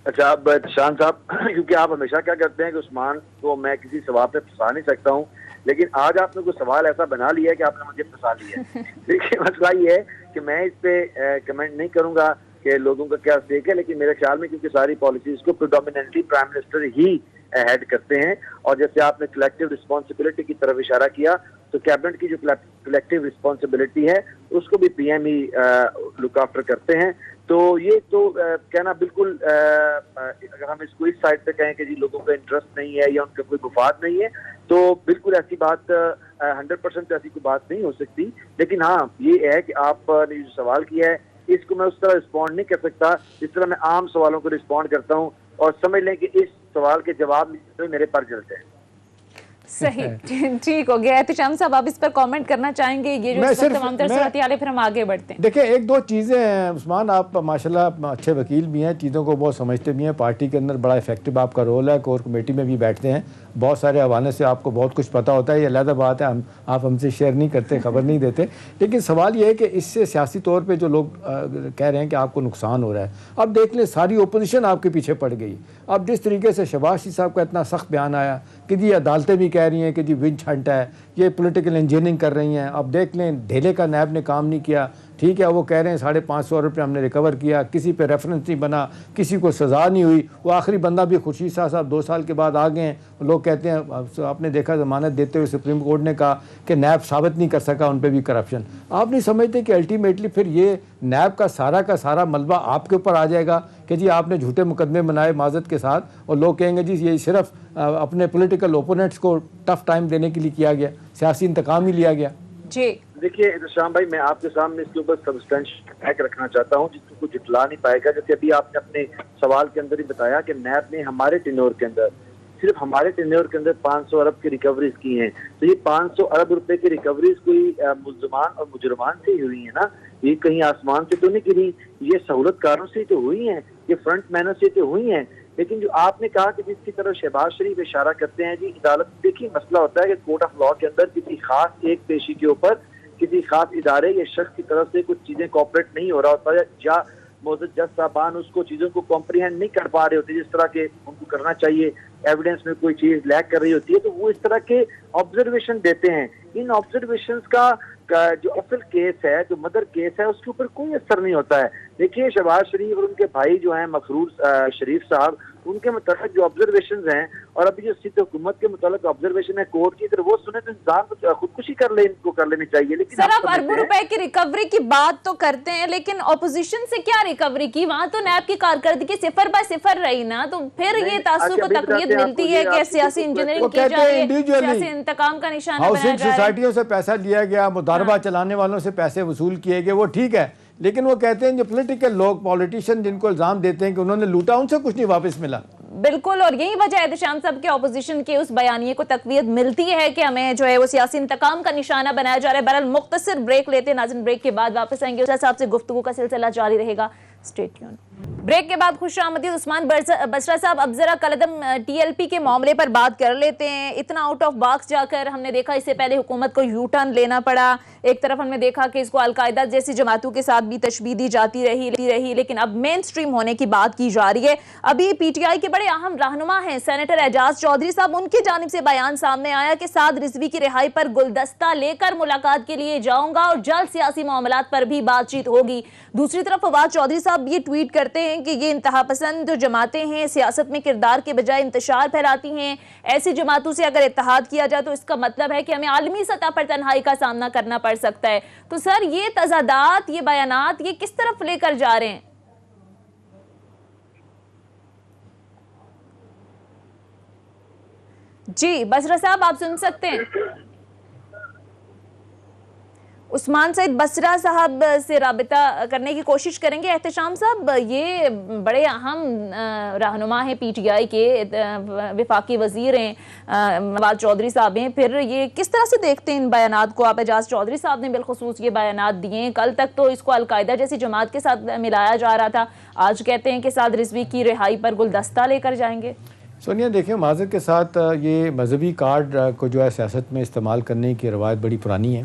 اچھا اب شان صاحب, کیونکہ آپ ہمیشہ کیا کرتے ہیں کہ عثمان کو میں کسی سوال پہ پھنسا نہیں سکتا ہوں, لیکن آج آپ نے کوئی سوال ایسا بنا لیا ہے کہ آپ نے مجھے پھنسا لیا ہے. دیکھیے مسئلہ یہ ہے کہ میں اس پہ کمنٹ نہیں کروں گا کہ لوگوں کا کیا اسٹیک ہے, لیکن میرے خیال میں کیونکہ ساری پالیسیز کو پریڈومیننٹلی پرائم منسٹر ہی ہیڈ کرتے ہیں, اور جیسے آپ نے کلیکٹیو رسپانسبلٹی کی طرف اشارہ کیا تو کیبنٹ کی جو کلیکٹیو رسپانسبلٹی ہے اس کو بھی پی ایم ہی لک آفٹر کرتے ہیں. تو یہ تو کہنا بالکل, اگر ہم اس کو اس سائڈ پہ کہیں کہ جی لوگوں کا انٹرسٹ نہیں ہے یا ان کا کوئی مفاد نہیں ہے, تو بالکل ایسی بات 100% ایسی کوئی بات نہیں ہو سکتی. لیکن ہاں یہ ہے کہ آپ نے جو سوال کیا ہے اس کو میں اس طرح رسپونڈ نہیں کر سکتا جس طرح میں عام سوالوں کو رسپونڈ کرتا ہوں, اور سمجھ لیں کہ اس سوال کے جواب میرے پر جلتے ہیں. صحیح, ٹھیک ہو گیا. احتشام صاحب آپ اس پر کامنٹ کرنا چاہیں گے, یہ جو تمام تر صورتحال ہے, پھر ہم آگے بڑھتے ہیں. دیکھیں ایک دو چیزیں ہیں عثمان, آپ ماشاءاللہ اچھے وکیل بھی ہیں, چیزوں کو بہت سمجھتے بھی ہیں, پارٹی کے اندر بڑا افیکٹو آپ کا رول ہے, کور کمیٹی میں بھی بیٹھتے ہیں, بہت سارے حوالے سے آپ کو بہت کچھ پتہ ہوتا ہے. یہ علیحدہ بات ہے, آپ ہم سے شیئر نہیں کرتے, خبر نہیں دیتے. لیکن سوال یہ ہے کہ اس سے سیاسی طور پہ جو لوگ کہہ رہے ہیں کہ آپ کو نقصان ہو رہا ہے, اب دیکھ لیں ساری اپوزیشن آپ کے پیچھے پڑ گئی. اب جس طریقے سے شہباز شریف صاحب کا اتنا سخت بیان آیا کہ جی عدالتیں بھی کہہ رہی ہیں کہ جی ونچ ہنٹ ہے, یہ پولیٹیکل انجینئرنگ کر رہی ہیں. اب دیکھ لیں ڈھیلے کا نیب نے کام نہیں کیا, ٹھیک ہے, وہ کہہ رہے ہیں 550 روپے ہم نے ریکور کیا, کسی پہ ریفرنس نہیں بنا, کسی کو سزا نہیں ہوئی. وہ آخری بندہ بھی خورشید شاہ صاحب 2 سال کے بعد آ گئے ہیں. لوگ کہتے ہیں, آپ نے دیکھا ضمانت دیتے ہوئے سپریم کورٹ نے کہا کہ نیب ثابت نہیں کر سکا ان پہ بھی کرپشن. آپ نہیں سمجھتے کہ الٹیمیٹلی پھر یہ نیب کا سارا ملبہ آپ کے اوپر آ جائے گا کہ جی آپ نے جھوٹے مقدمے بنائے معذرت کے ساتھ, اور لوگ کہیں گے جی یہ صرف اپنے پولیٹیکل اوپوننٹس کو ٹف ٹائم دینے کے لیے کیا گیا, سیاسی انتقام ہی لیا گیا. جی دیکھیے شام بھائی, میں آپ کے سامنے اس کے اوپر سبسٹینشل فیکٹ رکھنا چاہتا ہوں جس کو جھٹلا نہیں پائے گا. جیسے ابھی آپ نے اپنے سوال کے اندر ہی بتایا کہ نیب نے ہمارے ٹینور کے اندر, صرف ہمارے ٹینور کے اندر 500 ارب کی ریکوریز کی ہیں. تو یہ 500 ارب روپے کی ریکوریز کوئی ملزمان اور مجرمان سے ہی ہوئی ہیں نا, یہ کہیں آسمان سے تو نہیں گری, یہ سہولت کاروں سے تو ہوئی ہیں, یہ فرنٹ مینوں سے تو ہوئی ہیں. لیکن جو آپ نے کہا کہ جس کی طرف شہباز شریف اشارہ کرتے ہیں, جی عدالت, دیکھیے مسئلہ ہوتا ہے کہ کورٹ آف لاء کے اندر کسی خاص ایک پیشی کے اوپر کسی خاص ادارے یا شخص کی طرف سے کچھ چیزیں کوپریٹ نہیں ہو رہا ہوتا ہے, یا معزز جج صاحبان اس کو چیزوں کو کمپریہینڈ نہیں کر پا رہے ہوتے جس طرح کے ان کو کرنا چاہیے, ایویڈنس میں کوئی چیز لیک کر رہی ہوتی ہے, تو وہ اس طرح کے آبزرویشن دیتے ہیں. ان آبزرویشنز کا جو اصل کیس ہے, جو مدر کیس ہے, اس کے اوپر کوئی اثر نہیں ہوتا ہے. دیکھیے شہباز شریف اور ان کے بھائی جو ہیں مفروض شریف صاحب, ان کے متعلق جو آبزرویشنز ہیں اور ابھی جو سندھ حکومت کے متعلق آبزرویشن ہے کورٹ کی، اگر وہ سنے تو انسان خودکشی کر لینی چاہیے. لیکن سر آپ اربوں روپے کی ریکوری کی بات تو کرتے ہیں، لیکن اپوزیشن سے کیا ریکوری کی؟ وہاں تو نیب کی کارکردگی 0/0 رہی نا، تو پھر یہ تعصب کو تقویت ملتی ہے کہ سیاسی انجینئرنگ کی جا رہی ہے، سیاسی انتقام کا نشانہ بنایا جا رہا ہے. سوسائٹیوں سے پیسہ لیا گیا، مضاربہ چلانے والوں سے پیسے وصول کیے گئے، وہ ٹھیک ہے، لیکن وہ کہتے ہیں جو پولیٹیکل لوگ پولیٹیشین جن کو الزام دیتے ہیں کہ انہوں نے لوٹا، ان سے کچھ نہیں واپس ملا. بالکل، اور یہی وجہ ہے احتشام صاحب کے اپوزیشن کے اس بیانیے کو تقویت ملتی ہے کہ ہمیں جو ہے وہ سیاسی انتقام کا نشانہ بنایا جا رہا ہے. بہرحال مختصر بریک لیتے ہیں ناظرین، بریک کے بعد واپس آئیں گے، استاد صاحب سے گفتگو کا سلسلہ جاری رہے گا. Stay tune. بریک کے بعد خوش آمدید عثمان بسرا صاحب. اب ذرا کلعدم ٹی ایل پی کے معاملے پر بات کر لیتے ہیں. اتنا آؤٹ آف باکس جا کر ہم نے دیکھا، اس سے پہلے حکومت کو یو ٹرن لینا پڑا. ایک طرف ہم نے دیکھا کہ اس کو القاعدہ جیسی جماعتوں کے ساتھ بھی تشبیہ دی جاتی رہی، لیکن اب مین سٹریم ہونے کی بات کی جا رہی ہے. ابھی پی ٹی آئی کے بڑے اہم رہنما ہیں سینیٹر اعجاز چودھری صاحب، ان کی جانب سے بیان سامنے آیا کہ سعد رضوی کی رہائی پر گلدستہ لے کر ملاقات کے لیے جاؤں گا اور جلد سیاسی معاملات پر بھی بات چیت ہوگی. دوسری طرف فواد چودھری صاحب یہ ٹویٹ کرتے ہیں کہ یہ انتہا پسند جو جماعتیں ہیں سیاست میں کردار کے بجائے انتشار پھیلاتی ہیں. ایسی جماعتوں سے اگر اتحاد کیا جائے تو اس کا مطلب ہے کہ ہمیں عالمی سطح پر تنہائی کا سامنا کرنا پڑ سکتا ہے. تو سر یہ تضادات، یہ بیانات، یہ کس طرف لے کر جا رہے ہیں؟ جی بسرا صاحب آپ سن سکتے ہیں؟ عثمان سعید بسرا صاحب سے رابطہ کرنے کی کوشش کریں گے. احتشام صاحب، یہ بڑے اہم رہنما ہیں پی ٹی آئی کے، وفاقی وزیر ہیں فواد چودھری صاحب ہیں، پھر یہ کس طرح سے دیکھتے ہیں ان بیانات کو؟ آپ اعجاز چودھری صاحب نے بالخصوص یہ بیانات دیے ہیں. کل تک تو اس کو القاعدہ جیسی جماعت کے ساتھ ملایا جا رہا تھا، آج کہتے ہیں کہ سعد رضوی کی رہائی پر گلدستہ لے کر جائیں گے. سونیا دیکھیں، معذرت کے ساتھ یہ مذہبی کارڈ کو جو ہے سیاست میں استعمال کرنے کی روایت بڑی پرانی ہے.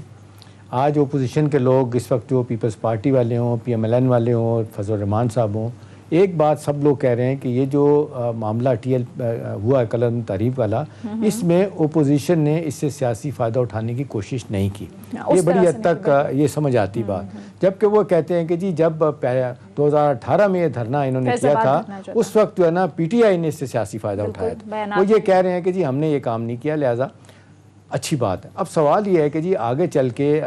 آج اپوزیشن کے لوگ اس وقت جو پیپلز پارٹی والے ہوں، پی ایم ایل این والے ہوں، فضل الرحمان صاحب ہوں، ایک بات سب لوگ کہہ رہے ہیں کہ یہ جو معاملہ ٹی ایل ہوا ہے قلعدم تحریک والا، اس میں اپوزیشن نے اس سے سیاسی فائدہ اٹھانے کی کوشش نہیں کی. یہ بڑی حد تک یہ سمجھ آتی بات. جبکہ وہ کہتے ہیں کہ جی جب 2018 میں یہ دھرنا انہوں نے کیا تھا، اس وقت جو ہے نا پی ٹی آئی نے اس سے سیاسی فائدہ اٹھایا تھا. وہ یہ کہہ رہے ہیں کہ جی ہم نے یہ کام نہیں کیا، لہٰذا اچھی بات ہے. اب سوال یہ ہے کہ جی آگے چل کے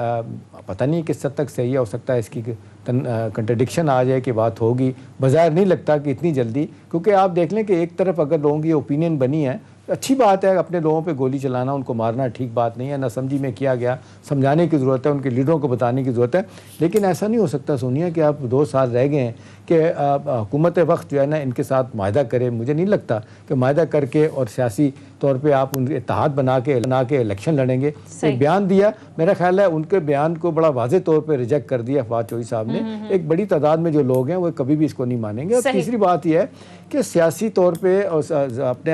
پتہ نہیں کس حد تک صحیح ہو سکتا ہے، اس کی کنٹرڈکشن آ جائے کہ بات ہوگی. بظاہر نہیں لگتا کہ اتنی جلدی، کیونکہ آپ دیکھ لیں کہ ایک طرف اگر لوگوں کی اوپینین بنی ہے، اچھی بات ہے، اپنے لوگوں پہ گولی چلانا، ان کو مارنا ٹھیک بات نہیں ہے، نہ سمجھی میں کیا گیا، سمجھانے کی ضرورت ہے، ان کے لیڈروں کو بتانے کی ضرورت ہے. لیکن ایسا نہیں ہو سکتا سونیا کہ آپ 2 سال رہ گئے ہیں کہ حکومت وقت جو ہے نا ان کے ساتھ معاہدہ کرے. مجھے نہیں لگتا کہ معاہدہ کر کے اور سیاسی طور پہ آپ ان اتحاد بنا کے الیکشن لڑیں گے. ایک بیان دیا، میرا خیال ہے ان کے بیان کو بڑا واضح طور پہ ریجیکٹ کر دیا فواد چودھری صاحب نے. ایک بڑی تعداد میں جو لوگ ہیں وہ کبھی بھی اس کو نہیں مانیں گے. اور تیسری بات یہ ہے کہ سیاسی طور پہ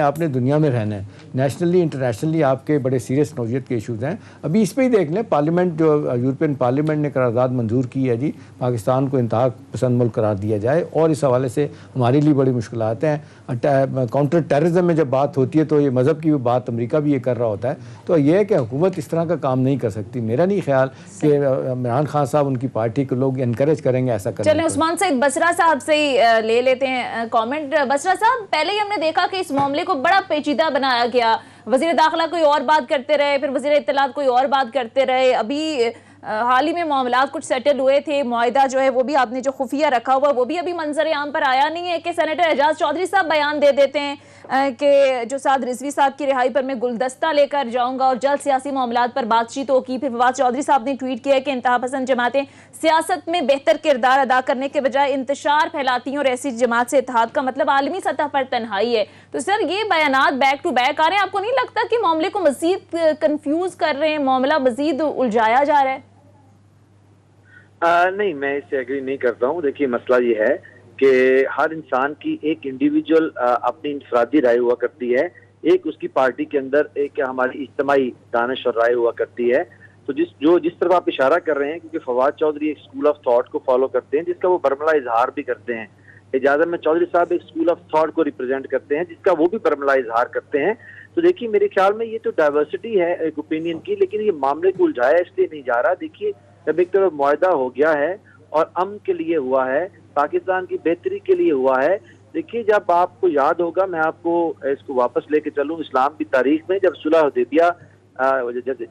آپ نے دنیا میں رہنا ہے، نیشنلی انٹرنیشنلی آپ کے بڑے سیریس نوعیت کے ایشوز ہیں. ابھی اس پہ ہی دیکھ لیں، پارلیمنٹ جو یورپین پارلیمنٹ نے قرارداد منظور کی ہے جی پاکستان کو انتہا پسند ملک قرار دیا جائے، اور اس حوالے سے ہمارے لیے بڑی مشکلات ہیں. کاؤنٹر ٹیررزم میں جب بات ہوتی ہے تو یہ مذہب کی بات امریکہ بھی یہ کر رہا ہوتا ہے. تو یہ ہے کہ حکومت اس طرح کا کام نہیں کر سکتی. میرا نہیں خیال کہ عمران خان صاحب ان کی پارٹی کے لوگ انکریج کریں گے ایسا کرنے. چلیں عثمان سعید بسرا صاحب سے ہی لے لیتے ہیں کامنٹ. بسرا صاحب، پہلے ہی ہم نے دیکھا کہ اس معاملے کو بڑا پیچیدہ بنایا گیا، وزیر داخلہ کوئی اور بات کرتے رہے، پھر وزیر اطلاعات کوئی اور بات کرتے رہے. ابھی حال ہی میں معاملات کچھ سیٹل ہوئے تھے، معاہدہ جو ہے وہ بھی آپ نے جو خفیہ رکھا ہوا وہ بھی ابھی منظر عام پر آیا نہیں ہے کہ سینیٹر اعجاز چودھری صاحب بیان دے دیتے ہیں کہ جو سعد رضوی صاحب کی رہائی پر میں گلدستہ لے کر جاؤں گا اور جلد سیاسی معاملات پر بات چیت ہوگی. پھر فواد چودھری صاحب نے ٹویٹ کیا کہ انتہا پسند جماعتیں سیاست میں بہتر کردار ادا کرنے کے بجائے انتشار پھیلاتی ہیں اور ایسی جماعت سے اتحاد کا مطلب عالمی سطح پر تنہائی ہے. تو سر یہ بیانات بیک ٹو بیک آ رہے ہیں، آپ کو نہیں لگتا کہ معاملے کو مزید کنفیوز کر رہے ہیں، معاملہ مزید الجھایا جا رہا ہے؟ نہیں، میں اس سے ایگری نہیں کرتا ہوں. دیکھیے مسئلہ یہ ہے کہ ہر انسان کی ایک انڈیویجول اپنی انفرادی رائے ہوا کرتی ہے، ایک اس کی پارٹی کے اندر ایک ہماری اجتماعی دانش اور رائے ہوا کرتی ہے. تو جس طرف آپ اشارہ کر رہے ہیں، کیونکہ فواد چودھری ایک اسکول آف تھاٹ کو فالو کرتے ہیں جس کا وہ برملا اظہار بھی کرتے ہیں. اعجاز احمد چودھری صاحب ایک اسکول آف تھاٹ کو ریپرزینٹ کرتے ہیں جس کا وہ بھی برملا اظہار کرتے ہیں. تو دیکھیے میرے خیال میں یہ تو ڈائیورسٹی ہے ایک اوپینین کی، لیکن یہ معاملے کو الجھایا اس لیے نہیں جا رہا. دیکھیے جب ایک طرف معاہدہ ہو گیا ہے اور امن کے لیے ہوا ہے، پاکستان کی بہتری کے لیے ہوا ہے، دیکھیے جب آپ کو یاد ہوگا، میں آپ کو اس کو واپس لے کے چلوں اسلام کی تاریخ میں، جب صلح حدیبیہ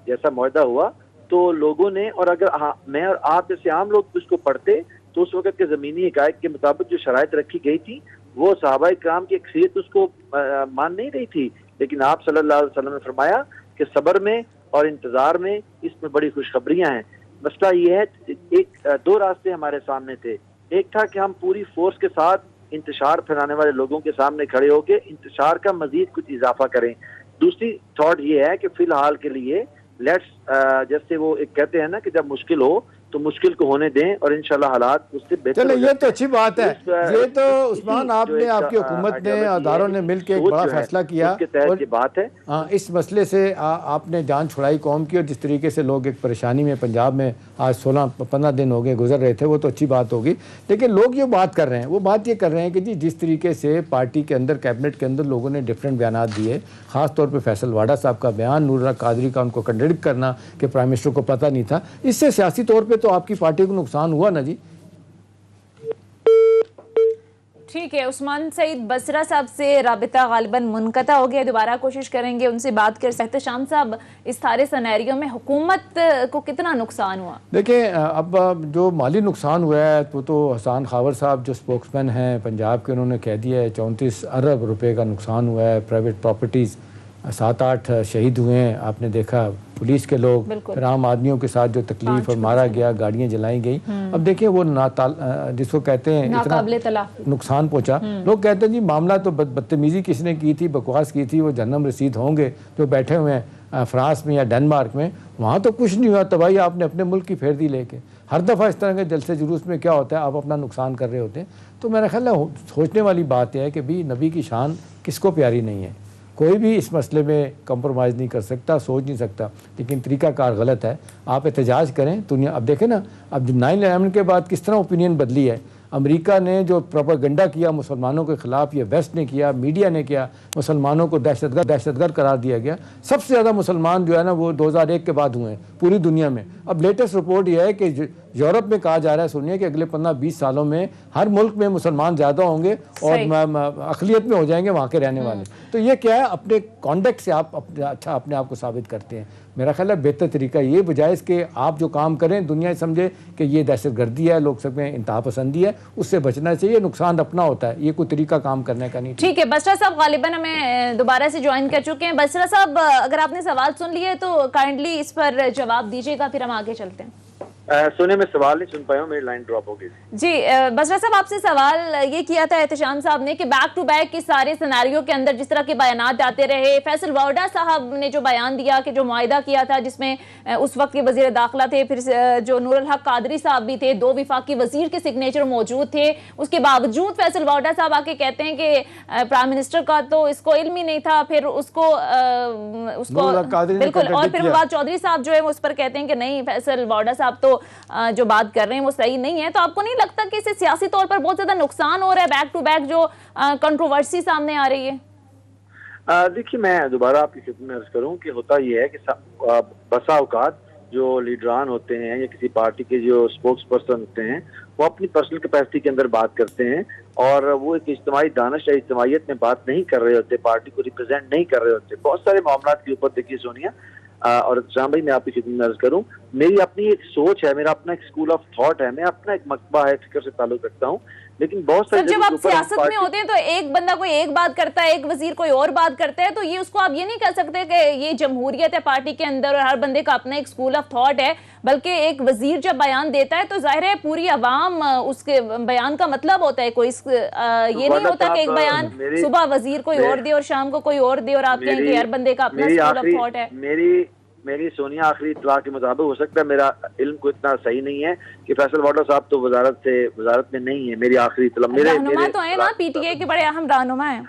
جیسا معاہدہ ہوا تو لوگوں نے، اور اگر میں اور آپ جیسے عام لوگ اس کو پڑھتے تو اس وقت کے زمینی حقائق کے مطابق جو شرائط رکھی گئی تھی وہ صحابہ کرام کی اکثریت اس کو مان نہیں رہی تھی، لیکن آپ صلی اللہ علیہ وسلم نے فرمایا کہ صبر میں اور انتظار میں اس میں بڑی خوشخبریاں ہیں۔ مسئلہ یہ ہے، دو راستے ہمارے سامنے تھے، ایک تھا کہ ہم پوری فورس کے ساتھ انتشار پھیلانے والے لوگوں کے سامنے کھڑے ہو کے انتشار کا مزید کچھ اضافہ کریں، دوسری تھاٹ یہ ہے کہ فی الحال کے لیے لیٹس جیسے وہ ایک کہتے ہیں نا کہ جب مشکل ہو تو مشکل کو ہونے دیں اور انشاءاللہ حالات اس سے بہتر چلے، یہ تو اچھی بات ہے، یہ تو عثمان آپ نے، آپ کی حکومت نے، اداروں نے مل کے ایک بڑا فیصلہ کیا اس کے تحت یہ بات ہے۔ اس مسئلے سے آپ نے جان چھڑائی قوم کی، اور جس طریقے سے لوگ ایک پریشانی میں پنجاب میں آج 16-15 دن ہو گئے گزر رہے تھے، وہ تو اچھی بات ہوگی، لیکن لوگ یہ بات کر رہے ہیں، وہ بات یہ کر رہے ہیں کہ جس طریقے سے پارٹی کے اندر، کیبنٹ کے اندر لوگوں نے ڈفرینٹ بیانات دیے، خاص طور پہ فیصل واڈا صاحب کا بیان، نور اللہ قادری کا ان کو کنڈکٹ کرنا کہ پرائم منسٹر کو پتہ نہیں تھا، اس سے سیاسی طور پہ تو آپ کی پارٹی کو نقصان ہوا نا جی۔ ٹھیک ہے، عثمان سعید بصرہ صاحب سے رابطہ غالباً منقطع ہو گیا، دوبارہ کوشش کریں گے ان سے بات کر سکتے۔ شام صاحب، اس سارے سینیریو میں حکومت کو کتنا نقصان ہوا؟ دیکھیں، اب جو مالی نقصان ہوا ہے وہ تو حسان خاور صاحب جو سپوکس مین ہیں پنجاب کے، انہوں نے کہہ دیا ہے 34 ارب روپے کا نقصان ہوا ہے، پرائیویٹ پراپرٹیز، 7-8 شہید ہوئے ہیں، آپ نے دیکھا پولیس کے لوگ، پھر عام آدمیوں کے ساتھ جو تکلیف اور مارا گیا، گاڑیاں جلائی گئیں۔ اب دیکھیں وہ جس کو کہتے ہیں اتنا نقصان پہنچا، لوگ کہتے ہیں جی معاملہ تو بدتمیزی کس نے کی تھی، بکواس کی تھی، وہ جہنم رسید ہوں گے جو بیٹھے ہوئے ہیں فرانس میں یا ڈنمارک میں، وہاں تو کچھ نہیں ہوا، تباہی آپ نے اپنے ملک کی پھیر دی لے کے۔ ہر دفعہ اس طرح کے جلسے جلوس میں کیا ہوتا ہے، آپ اپنا نقصان کر رہے ہوتے ہیں۔ تو میرا خیال ہے سوچنے والی بات یہ ہے کہ بھی نبی کی شان کس کو پیاری نہیں ہے، کوئی بھی اس مسئلے میں کمپرومائز نہیں کر سکتا، سوچ نہیں سکتا، لیکن طریقہ کار غلط ہے۔ آپ احتجاج کریں دنیا، اب دیکھیں نا، اب 9/11 کے بعد کس طرح اوپینین بدلی ہے۔ امریکہ نے جو پروپیگنڈا کیا مسلمانوں کے خلاف، یہ ویسٹ نے کیا، میڈیا نے کیا، مسلمانوں کو دہشت گرد قرار دیا گیا۔ سب سے زیادہ مسلمان جو ہے نا وہ 2001 کے بعد ہوئے ہیں پوری دنیا میں۔ اب لیٹسٹ رپورٹ یہ ہے کہ یورپ میں کہا جا رہا ہے، سنیے، کہ اگلے 15-20 سالوں میں ہر ملک میں مسلمان زیادہ ہوں گے اور اقلیت میں ہو جائیں گے وہاں کے رہنے والے۔ تو یہ کیا ہے، اپنے کانڈکٹ سے آپ اچھا اپنے آپ کو ثابت کرتے ہیں۔ میرا خیال ہے بہتر طریقہ یہ بجائے اس کہ آپ جو کام کریں دنیا سمجھے کہ یہ دہشت گردی ہے، لوگ سب میں انتہا پسندی ہے، اس سے بچنا چاہیے، نقصان اپنا ہوتا ہے، یہ کوئی طریقہ کام کرنے کا نہیں۔ ٹھیک ہے، بصرہ صاحب غالباً ہمیں دوبارہ سے جوائن کر چکے ہیں۔ بصرہ صاحب، اگر آپ نے سوال سن لیے تو کائنڈلی اس پر جواب دیجیے گا، پھر ہم آگے چلتے ہیں۔ سونے میں سوال نہیں سن پایا ہوں، میری لائن ڈراپ ہو گئی۔ جی بصرہ صاحب، آپ سے سوال یہ کیا تھا احتشام صاحب نے کہ بیک ٹو بیک کے سارے سیناریو کے اندر جس طرح کے بیانات آتے رہے، فیصل واڈا صاحب نے جو بیان دیا کہ جو معاہدہ کیا تھا جس میں اس وقت کے وزیر داخلہ تھے، پھر جو نور الحق قادری صاحب بھی تھے، 2 وفاقی وزیر کے سگنیچر موجود تھے، اس کے باوجود فیصل واڈا صاحب آ کے کہتے ہیں کہ پرائم منسٹر کا تو اس کو علم ہی نہیں تھا، پھر اس کو بالکل، اور پھر فواد چودھری صاحب جو ہے وہ اس پر کہتے ہیں کہ نہیں، فیصل واڈا صاحب تو جو بات کر رہے ہیں وہ صحیح نہیں ہے۔ تو آپ کو نہیں لگتا کہ اسے سیاسی طور پر بہت زیادہ نقصان ہو رہا ہے، بیک ٹو بیک جو کنٹروورسی سامنے آ رہی ہے؟ دیکھیے، میں دوبارہ آپ کی خدمت میں عرض کروں کہ ہوتا یہ ہے کہ بسا اوقات جو لیڈران ہوتے ہیں یا کسی پارٹی کے جو سپوکس پرسن ہوتے ہیں، وہ اپنی پرسنل کیپیسٹی کے اندر بات کرتے ہیں اور وہ ایک اجتماعی دانش یا اجتماعیت میں بات نہیں کر رہے ہوتے، پارٹی کو ریپرزینٹ نہیں کر رہے ہوتے۔ بہت سارے معاملات کے اوپر دیکھیے سونیا اور شام بھائی، میں آپ کی خدمت میں عرض کروں، میری اپنی ایک سوچ ہے، میرا اپنا ایک اسکول آف تھاٹ ہے، میں اپنا ایک مکتبہ ہے، فکر سے تعلق رکھتا ہوں، لیکن بہت سارے جب آپ سیاست میں ہوتے ہیں تو ایک بندہ کوئی ایک بات کرتا ہے، ایک وزیر کوئی اور بات کرتا ہے، تو یہ اس کو آپ یہ نہیں کہہ سکتے کہ یہ جمہوریت ہے پارٹی کے اندر اور ہر بندے کا اپنا ایک اسکول آف تھاٹ ہے، بلکہ ایک وزیر جب بیان دیتا ہے تو ظاہر ہے پوری عوام اس کے بیان کا مطلب ہوتا ہے، کوئی یہ نہیں ہوتا کہ ایک بیان صبح وزیر کوئی اور دے اور شام کو کوئی اور دے اور آپ کہیں کہ ہر بندے کا اپنا اسکول آف تھاٹ ہے۔ میری سونیا آخری اطلاع کے مطابق، ہو سکتا ہے میرا علم کو اتنا صحیح نہیں ہے، کہ فیصل واڈا صاحب تو وزارت میں نہیں ہے، میری آخری اطلاع۔ رہنما تو ہیں نا پی ٹی اے کے، بڑے اہم رہنما ہیں۔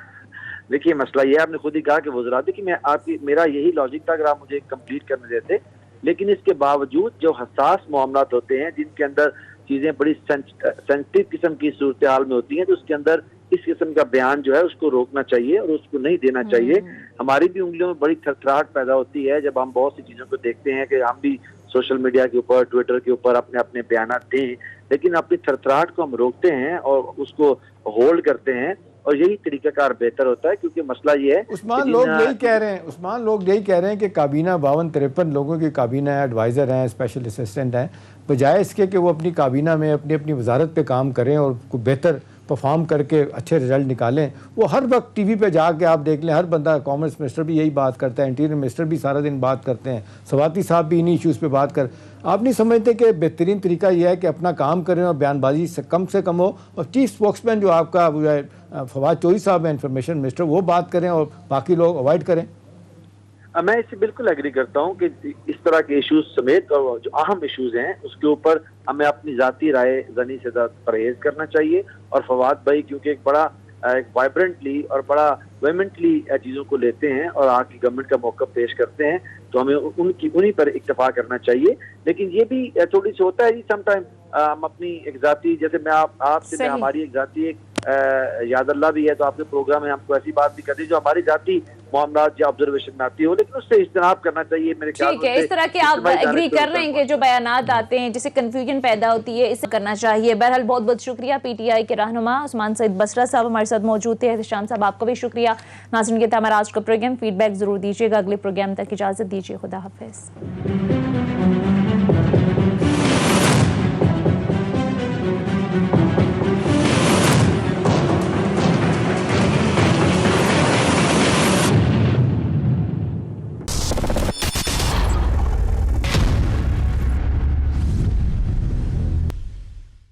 دیکھیے مسئلہ یہ ہے، آپ نے خود ہی کہا کہ وزارت، دیکھیے میرا یہی لاجک تھا اگر آپ مجھے کمپلیٹ کرنے دیتے، لیکن اس کے باوجود جو حساس معاملات ہوتے ہیں جن کے اندر چیزیں بڑی سینسٹیو قسم کی صورتحال میں ہوتی ہیں، تو اس کے اندر اس قسم کا بیان جو ہے اس کو روکنا چاہیے اور اس کو نہیں دینا چاہیے۔ ہماری بھی انگلیوں میں بڑی تھرتھراہٹ پیدا ہوتی ہے جب ہم بہت سی چیزوں کو دیکھتے ہیں کہ ہم بھی سوشل میڈیا کے اوپر، ٹویٹر کے اوپر اپنے بیانات دیں، لیکن اپنی تھرتھراہٹ کو ہم روکتے ہیں اور اس کو ہولڈ کرتے ہیں اور یہی طریقہ کار بہتر ہوتا ہے، کیونکہ مسئلہ یہ ہے عثمان لوگ یہی کہہ رہے ہیں کہ کابینہ 52-53 لوگوں کی کابینہ ہے، ایڈوائزر ہیں، اسپیشل اسسٹنٹ ہیں، بجائے اس کے کہ وہ اپنی کابینہ میں اپنی وزارت پہ کام کریں اور کوئی بہتر پرفارم کر کے اچھے رزلٹ نکالیں، وہ ہر وقت ٹی وی پہ جا کے آپ دیکھ لیں، ہر بندہ، کامرس منسٹر بھی یہی بات کرتا ہے، انٹیریئر منسٹر بھی سارا دن بات کرتے ہیں، سواتی صاحب بھی انہی ایشوز پہ بات آپ نہیں سمجھتے کہ بہترین طریقہ یہ ہے کہ اپنا کام کریں اور بیان بازی سے کم ہو، اور چیف اسپوکس مین جو آپ کا فواد چوہدری صاحب ہیں انفارمیشن منسٹر، وہ بات کریں اور باقی لوگ اوائڈ کریں؟ میں اس سے بالکل ایگری کرتا ہوں کہ اس طرح کے ایشوز سمیت اور جو اہم ایشوز ہیں اس کے اوپر ہمیں اپنی ذاتی رائے زنی سے پرہیز کرنا چاہیے، اور فواد بھائی کیونکہ ایک بڑا وائبرنٹلی اور بڑا ویمنٹلی چیزوں کو لیتے ہیں اور آج کی گورنمنٹ کا موقف پیش کرتے ہیں، تو ہمیں انہی پر اکتفا کرنا چاہیے. لیکن یہ بھی تھوڑی سی ہوتا ہے جی سم ٹائم ہم اپنی ایک ذاتی، جیسے میں آپ سے ہماری ایک ذاتی ایک یاد اللہ بھی ہے تو آپ کے پروگرام میں ہم کو ایسی بات بھی کرتے ہیں جو ہماری ذاتی معاملات یا آبزرویشن میں آتی ہو، لیکن اس سے اجتناب کرنا چاہیے میرے خیال میں. ٹھیک ہے، اس طرح کے آپ ایگری کر رہے ہیں کہ جو بیانات آتے ہیں جس سے کنفیوژن پیدا ہوتی ہے، اسے کرنا چاہیے. بہرحال بہت بہت شکریہ پی ٹی آئی کے رہنما عثمان سعید بصرہ صاحب ہمارے ساتھ موجود تھے. احتشام صاحب آپ کا بھی شکریہ. ناظرین یہ تھا ہمارا آج کا پروگرام. فیڈ بیک ضرور دیجیے گا. اگلے پروگرام تک اجازت دیجیے. خدا حافظ.